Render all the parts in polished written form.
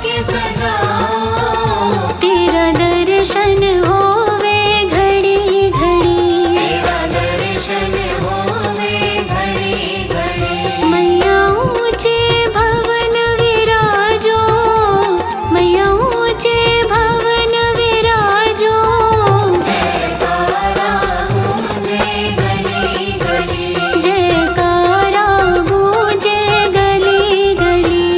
के सजाओ। तेरा दर्शन होवे घड़ी घड़ी, तेरा दर्शन होवे घड़ी घड़ी। मैया ऊंचे भवन विराजो, मैया ऊंचे भवन विराजो। जयकारा गूंजे गली गली। जयकारा गूंजे गली गली।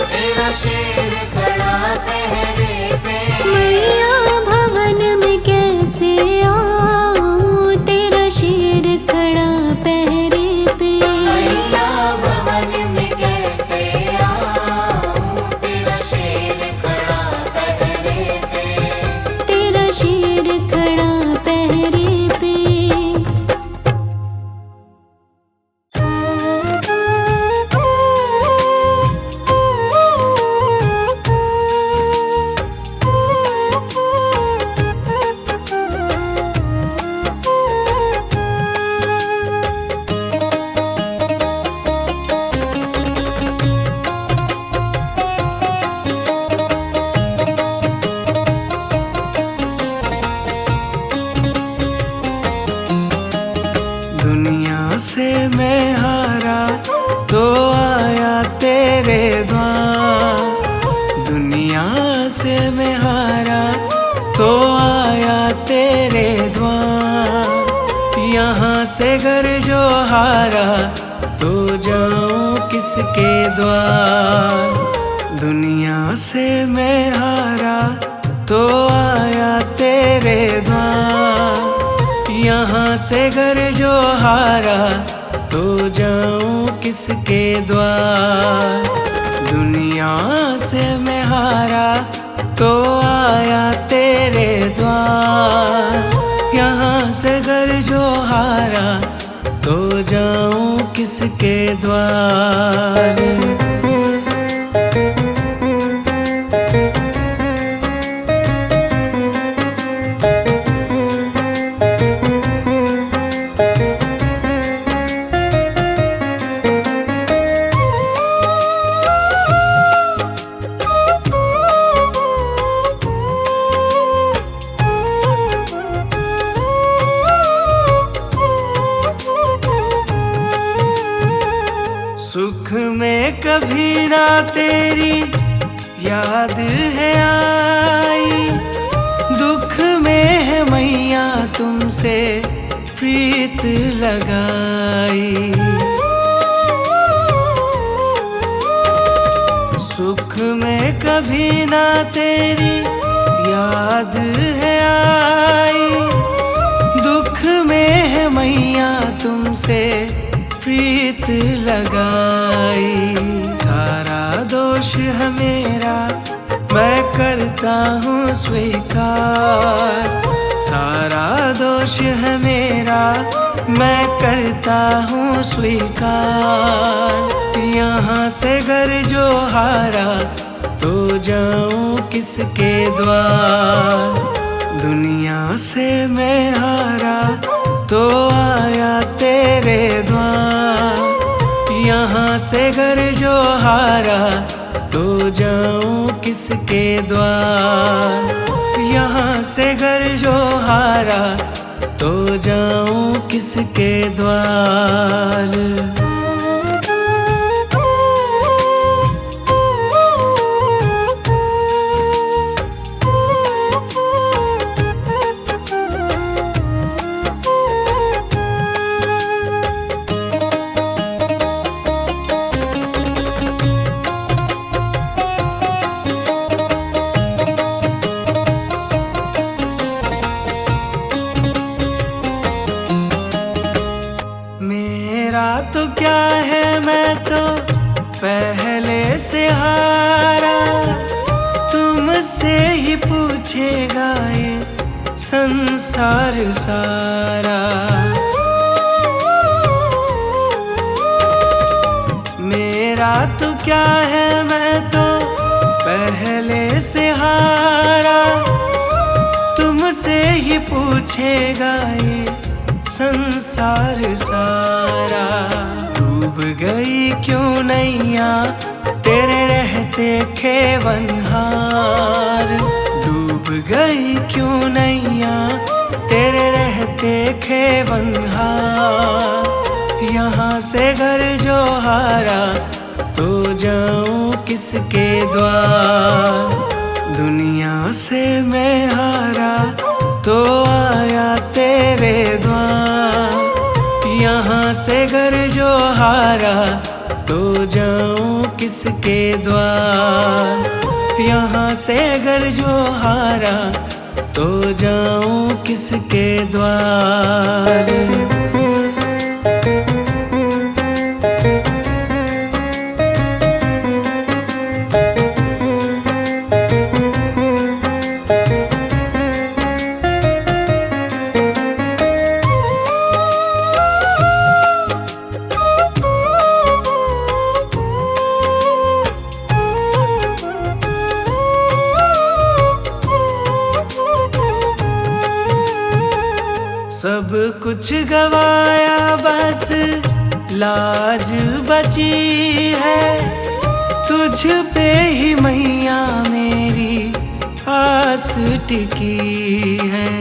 तेरा शेर खड़ा पहरे पे। मैया भवन में कैसे आऊं, तेरा शेर खड़ा पहरे पे। मैया भवन में कैसे आऊं, तेरा शेर खड़ा पहरे पे। तेरा शेर खड़ा पहरे पे। दुनिया से मैं हारा तो आया तेरे द्वार। दुनिया से मैं हारा तो आया तेरे द्वार। यहाँ से घर जो हारा तो जाऊं किसके द्वार। दुनिया से मैं हारा तो आया तेरे द्वार। यहाँ से घर जो हारा तो जाऊं किसके द्वार। दुनिया से मैं हारा तो आया तेरे द्वार। यहाँ से घर जो हारा तो जाऊं किसके द्वार। सुख में कभी ना तेरी याद है आई। दुख में है मैया तुमसे प्रीत लगाई। सुख में कभी ना तेरी याद है आई। दुख में है मैया तुमसे प्रीत लगाई। सारा दोष है मेरा मैं करता हूँ स्वीकार। सारा दोष है मेरा मैं करता हूँ स्वीकार। यहाँ से घर जो हारा तो जाऊँ किसके द्वार। दुनिया से मैं हारा तो आया तेरे द्वार। यहाँ से घर जो हारा तो जाऊं किसके द्वार। यहाँ से घर जो हारा तो जाऊं किसके द्वार। मेरा तो क्या है मैं तो पहले से हारा। तुमसे ही पूछेगा ये संसार सारा। मेरा तो क्या है मैं तो पहले से हारा। तुमसे ही पूछेगा ये संसार सारा। डूब गई क्यों नैया तेरे रहते खेवनहार। डूब गई क्यों नैया तेरे रहते खेवनहार। यहाँ से घर जो हारा तो जाऊं किसके द्वार। दुनिया से मैं हारा तो आया तेरे द्वार। यहाँ से घर जो हारा तो जाऊं किस किसके द्वार। यहाँ से अगर जो हारा तो जाऊं किसके द्वार। सब कुछ गवाया बस लाज बची है, तुझ पे ही मैया मेरी आस टिकी है।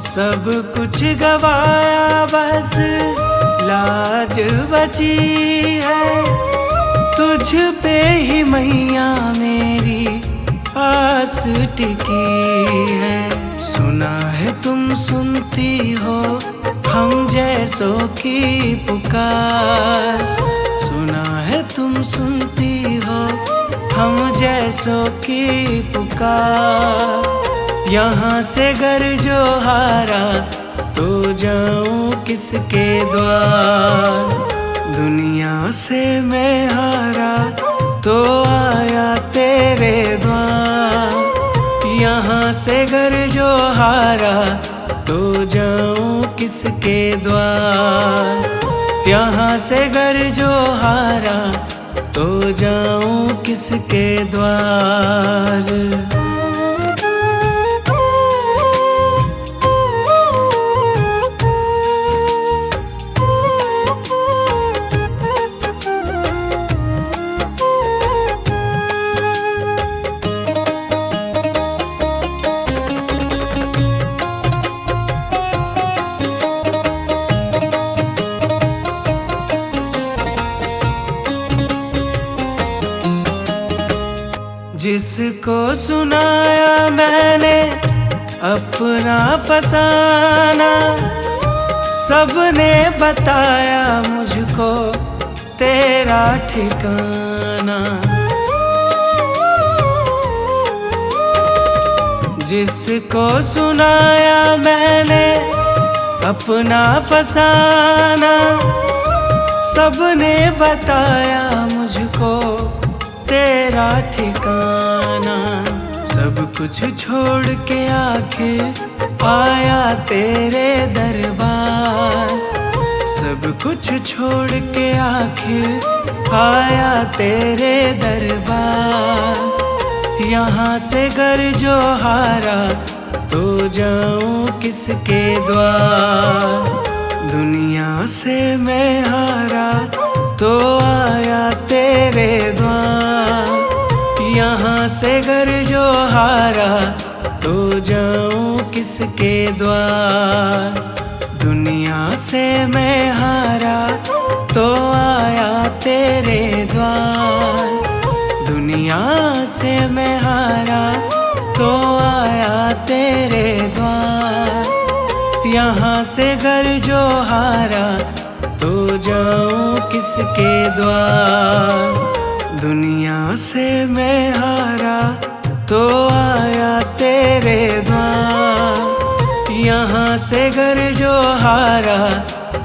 सब कुछ गवाया बस लाज बची है, तुझ पे ही मैया मेरी आस टिकी है। सुना है तुम सुनती हो हम जैसों की पुकार, सुना है तुम सुनती हो हम जैसों की पुकार। यहाँ से घर जो हारा तो जाऊं किसके द्वार। दुनिया से मैं हारा तो आया तेरे द्वार। यहाँ से घर जो हारा तो जाऊं किसके द्वार। यहाँ से घर जो हारा तो जाऊं किसके द्वार। जिसको सुनाया मैंने अपना फसाना, सबने बताया मुझको तेरा ठिकाना। जिसको सुनाया मैंने अपना फसाना, सबने बताया मुझको तेरा ठिकाना। सब कुछ छोड़ के आखिर आया तेरे दरबार। सब कुछ छोड़ के आखिर आया तेरे दरबार। यहाँ से घर जो हारा तो जाऊं किसके द्वार। दुनिया से मैं हारा तो आया तेरे द्वार। यहाँ से घर जो हारा तो जाऊं किसके द्वार। दुनिया से मैं हारा तो आया तेरे द्वार। दुनिया से मैं हारा तो आया तेरे द्वार। यहाँ से घर जो हारा तो जाऊं किसके द्वार। दुनिया से मैं हारा तो आया तेरे द्वार। यहाँ से घर जो हारा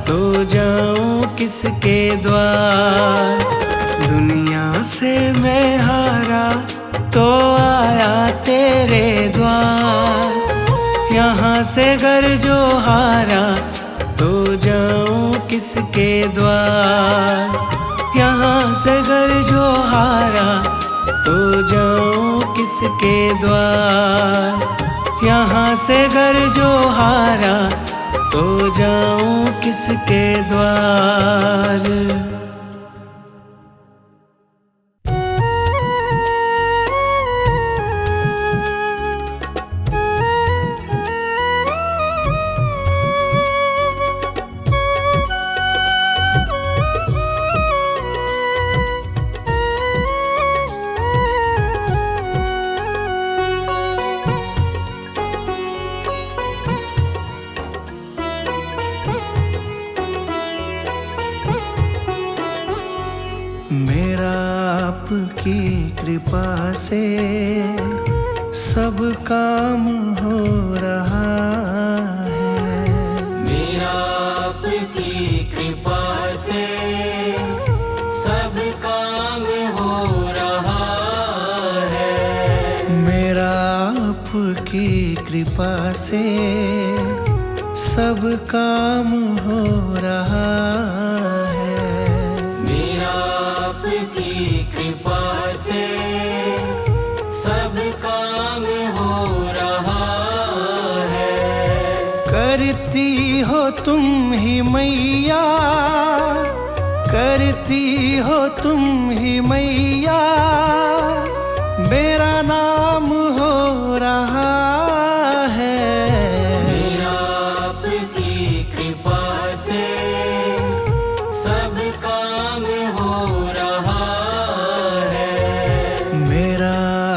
तो जाऊं किसके द्वार। दुनिया से मैं हारा तो आया तेरे द्वार। यहाँ से घर जो हारा तो जाऊं किसके द्वार। यहाँ से घर जो हारा तो जाऊं किसके द्वार। यहाँ से घर जो हारा तो जाऊं किसके द्वार। मेरा आपकी कृपा से सब काम हो रहा है। मेरा आपकी कृपा से सब काम हो रहा है। मेरा आपकी कृपा से सब काम हो रहा है। मेरा आपकी कृपा से सब काम हो रहा है। करती हो तुम ही मैया, करती हो तुम ही मैया, मेरा नाम हो रहा है। मेरा आपकी कृपा से सब काम हो रहा है। मेरा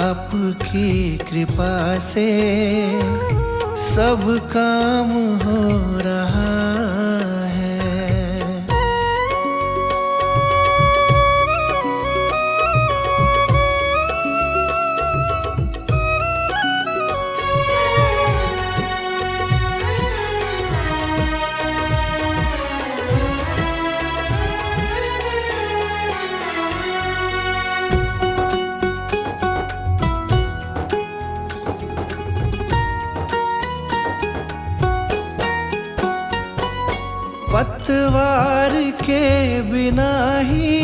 आपकी कृपा से सब काम हो रहा है। पतवार के बिना ही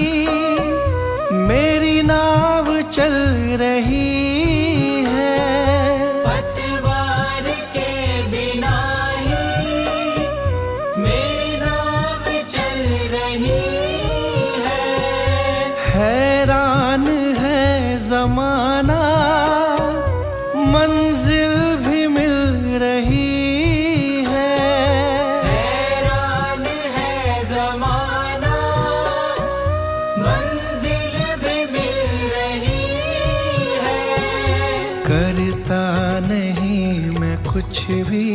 मेरी नाव चल रही है। पतवार के बिना ही मेरी नाव चल रही है। हैरान है जमाना, मंजिल भी मिल रही है। हैरान है ज़माना, मंजिल भी मिल रही है। करता नहीं मैं कुछ भी,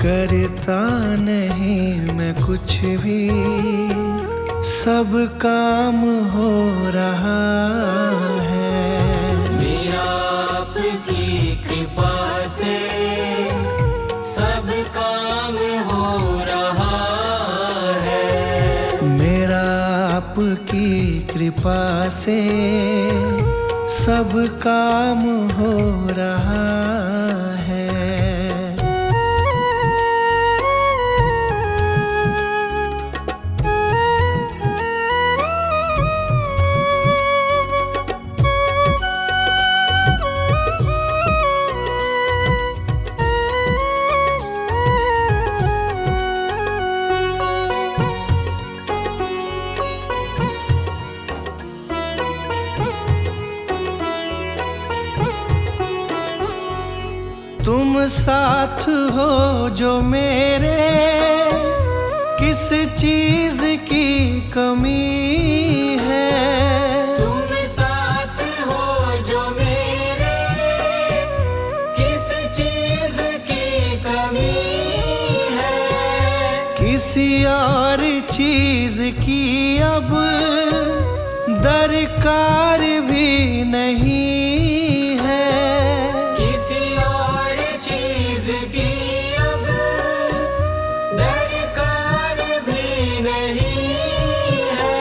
करता नहीं मैं कुछ भी, सब काम हो रहा है। मेरा आपकी कृपा से सब काम हो रहा है। मेरा आपकी कृपा से सब काम हो रहा है। तुम साथ हो जो मेरे, किस चीज की कमी है। तुम साथ हो जो मेरे, किस चीज की कमी है। किसी और चीज की अब दरकार भी नहीं है। किसी और चीज की अब दरकार भी नहीं है।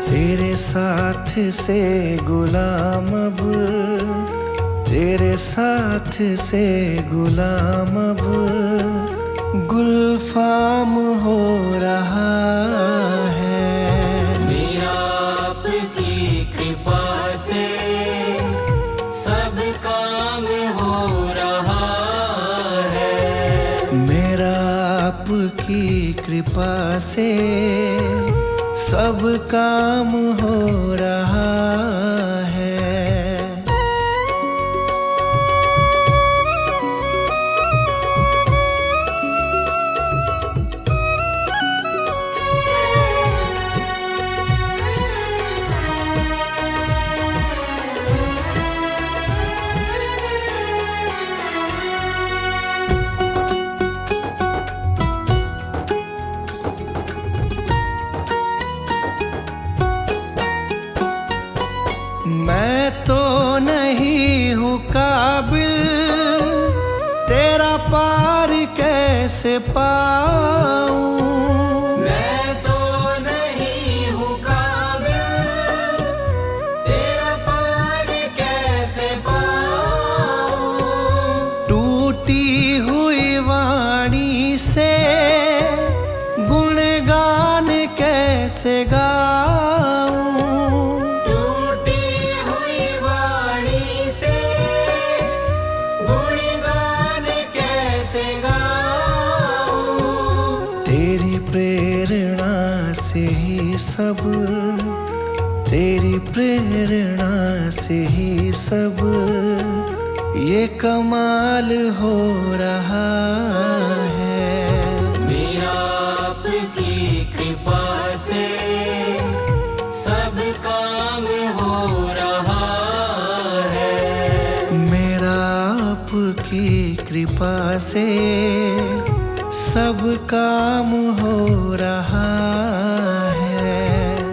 तेरे साथ से गुलाम अब, तेरे साथ से गुलाम अब गुलफाम हो रहा है। मेरा आपकी कृपा से सब काम हो रहा है। मेरा आपकी कृपा से सब काम हो रहा है। हूँ काबिल, तेरा पार कैसे पाऊं। मैं तो नहीं हूँ काबिल, तेरा पार कैसे पाऊं। टूटी हुई वाणी से गुणगान कैसे गाऊं। टूटी हुई वाणी से गुणगान कैसे गाऊं। तेरी प्रेरणा से ही सब, तेरी प्रेरणा से ही सब ये कमाल हो रहा है। मेरा आपकी कृपा से सब काम हो रहा है। मेरा आपकी कृपा से सब काम हो रहा है।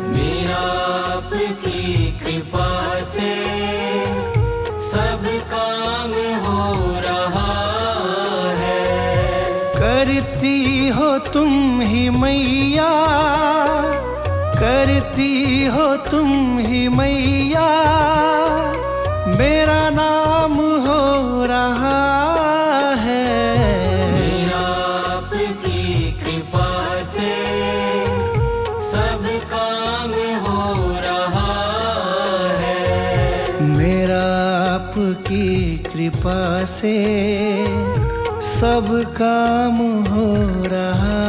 मेरा आपकी कृपा से सब काम हो रहा है। करती हो तुम ही मैया, करती हो तुम ही मैया, मेरा नाम हो रहा है। मेरा आपकी कृपा से सब काम हो रहा है। मेरा आपकी कृपा से सब काम हो रहा